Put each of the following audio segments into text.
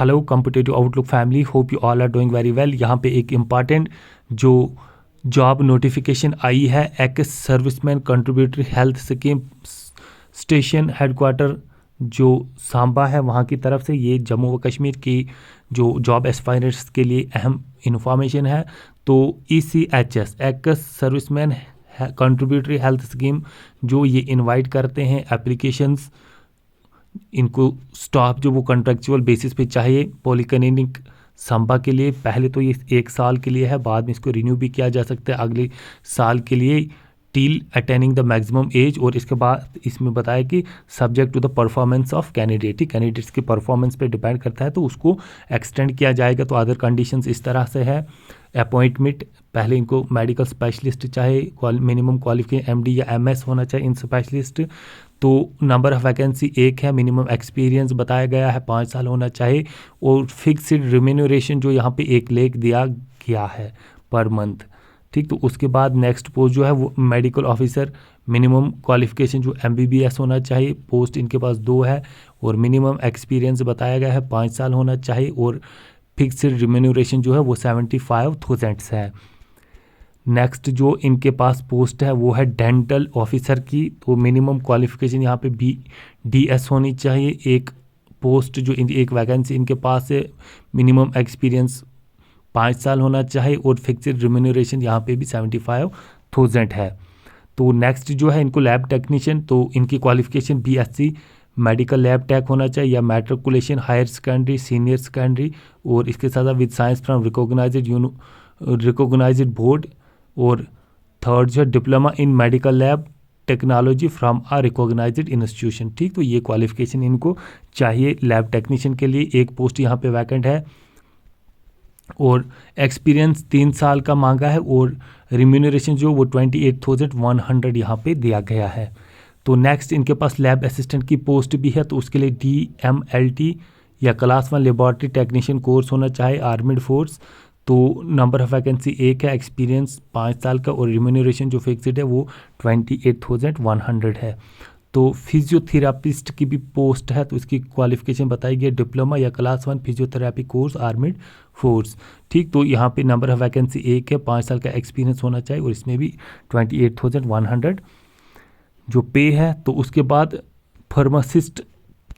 Hello competitive outlook family, hope you all are doing very well. यहाँ पे एक important जो जॉब नोटिफिकेशन आई है, ex serviceman contributory health scheme station headquarter जो सांबा है वहाँ की तरफ से। ये जम्मू व कश्मीर की जो जॉब एस्पायरेंट्स के लिए अहम इंफॉर्मेशन है। तो ECHS x serviceman contributory health scheme जो ये इनवाइट करते हैं एप्लीकेशंस, इनको स्टाफ जो वो कॉन्ट्रेक्चुअल बेसिस पे चाहिए पॉलीक्लिनिक सांबा के लिए। पहले तो ये 1 साल के लिए है, बाद में इसको रिन्यू भी किया जा सकता है अगले साल के लिए till attaining the maximum age. और इसके बाद इसमें बताया कि subject to the performance of candidate, candidates की परफॉर्मेंस पे डिपेंड करता है तो उसको एक्सटेंड किया जाएगा। तो अदर कंडीशंस इस तरह से है। अपॉइंटमेंट, पहले इनको मेडिकल स्पेशलिस्ट चाहे, मिनिमम क्वालिफिकेशन MD या MS होना चाहिए इन स्पेशलिस्ट। तो नंबर ऑफ वैकेंसी 1 है, मिनिमम एक्सपीरियंस बताया गया है 5 साल होना चाहिए। और फिक्स्ड रिम्यूनरेशन जो यहाँ पे 1 लाख दिया गया है पर मंथ, ठीक। तो उसके बाद नेक्स्ट पोस्ट जो है वो मेडिकल ऑफिसर, मिनिमम क्वालिफिकेशन जो MBBS होना चाहिए, पोस्ट इनके पास 2 है। और मिनिमम एक्सपीरियंस बताया गया है 5 साल होना चाहिए। और फिक्स्ड रिम्यूनरेशन जो है वो 75,000 है। नेक्स्ट जो इनके पास पोस्ट है वो है डेंटल ऑफिसर की। तो मिनिमम क्वालिफिकेशन यहाँ पे BDS होनी चाहिए। एक पोस्ट जो एक वैकेंसी इनके पास है, मिनिमम एक्सपीरियंस 5 साल होना चाहिए। और फिक्स्ड रिम्यूनरेशन यहाँ पे भी 75,000 है। तो नेक्स्ट जो है इनको लैब टेक्नीशियन, तो इनकी qualification BSc medical lab tech होना चाहिए या matriculation higher secondary senior secondary. और इसके साथ with science from recognised board. और थर्ड जो है diploma in medical lab technology from a recognised institution, ठीक। तो ये क्वालिफिकेशन इनको चाहिए लैब टेक्नीशियन के लिए। एक पोस्ट यहाँ पे वैकेंट है। और एक्सपीरियंस 3 साल का मांगा है। और रिम्यूनरेशन जो वो 28,100 यहाँ पे दिया गया है। तो नेक्स्ट इनके पास लैब असिस्टेंट की पोस्ट भी है, तो उसके लिए DMLT या क्लास 1 लेबॉर्ट्री टेक्नीशियन कोर्स होना चाहिए आर्मिड फोर्स। तो नंबर ऑफ वैकेंसी 1 है, एक्सपीरियंस 5 साल का। और रिम्यूनरेशन जो फिक्स्ड है वो 28,100 है। तो फिजियोथेरापिस्ट की भी पोस्ट है, तो इसकी क्वालिफिकेशन बताई गई डिप्लोमा या क्लास 1 फिजियोथेरापी कोर्स आर्मिड फोर्स, ठीक। तो यहाँ पे नंबर ऑफ वैकेंसी 1 है, 5 साल का एक्सपीरियंस होना चाहिए। और इसमें भी 28,100 जो पे है। तो उसके बाद फार्मासिस्ट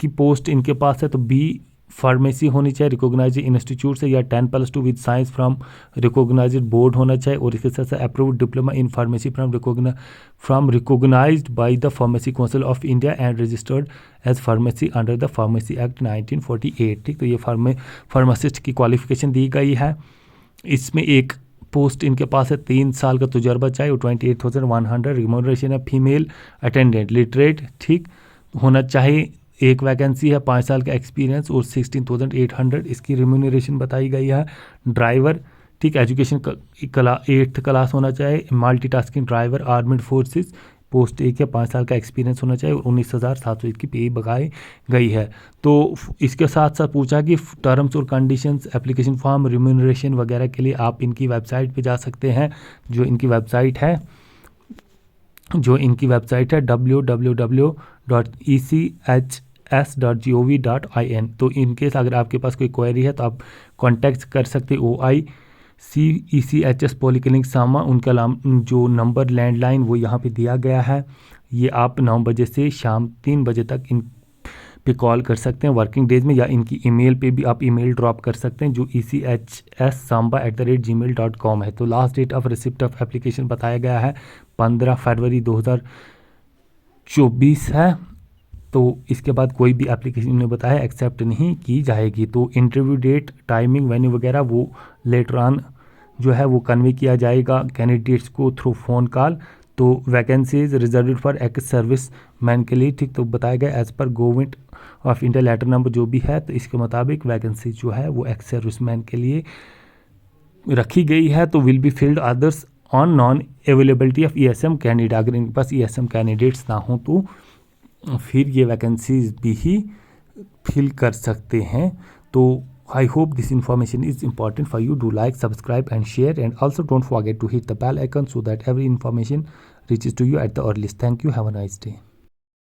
की पोस्ट इनके पास है, तो B फार्मेसी होनी चाहिए रिकॉग्नाइज्ड इंस्टीट्यूट से या 10+2 with science from recognised board होना चाहिए। और इसके साथ साथ approved diploma in pharmacy from recognised by the pharmacy council of India and registered as pharmacy under the pharmacy act 1948, ठीक। तो ये फार्मासिस्ट की क्वालिफिकेशन दी गई है। इसमें एक पोस्ट इनके पास है, 3 साल का तजुर्बा चाहिए। 28,100 रिम्यूनरेशन है। फीमेल अटेंडेंट लिटरेट, ठीक होना चाहिए। एक वैकेंसी है, 5 साल का एक्सपीरियंस। और 16,800 इसकी रिम्यूनरेशन बताई गई है। ड्राइवर, ठीक, एजुकेशन 8th क्लास होना चाहिए। Multitasking driver armed forces, post 1 है, 5 साल का एक्सपीरियंस होना चाहिए। और 19,700 इसकी पे बगाई गई है। तो इसके साथ साथ पूछा कि टर्म्स और कंडीशंस, एप्लीकेशन फॉर्म, रिम्यूनरेशन वगैरह के लिए आप इनकी वेबसाइट पे जा सकते हैं। जो इनकी वेबसाइट है www.echs.gov.in। तो इनकेस अगर आपके पास कोई क्वेरी है तो आप कॉन्टैक्ट कर सकते OIC-ECHS पॉलीक्लिनिक सांबा। उनका जो नंबर लैंडलाइन वो यहाँ पे दिया गया है। ये आप 9 बजे से शाम 3 बजे तक इन पे कॉल कर सकते हैं वर्किंग डेज में, या इनकी ईमेल पे भी आप ईमेल ड्रॉप कर सकते हैं जो ECHS-samba@gmail.com है। तो last date of receipt of application बताया गया है 15 फरवरी 2024 है। तो इसके बाद कोई भी एप्लीकेशन ने बताया एक्सेप्ट नहीं की जाएगी। तो इंटरव्यू डेट, टाइमिंग, वेन्यू वगैरह वो लेटर ऑन जो है वो कन्वे किया जाएगा कैंडिडेट्स को थ्रू फ़ोन कॉल। तो vacancies reserve for ex service man के लिए, ठीक। तो बताया गया as per government of India letter number जो भी है, तो इसके मुताबिक वैकेंसी जो है वो एक्स सर्विस मैन के लिए रखी गई है। तो will be filled others on non availability of ESM candidate. अगर इनके पास ESM कैंडिडेट्स ना हो तो फिर ये वैकेंसीज भी ही फिल कर सकते हैं। तो I hope this information is important for you. Do like, subscribe and share, and also don't forget to hit the bell icon so that every information reaches to you at the earliest. Thank you. Have a nice day.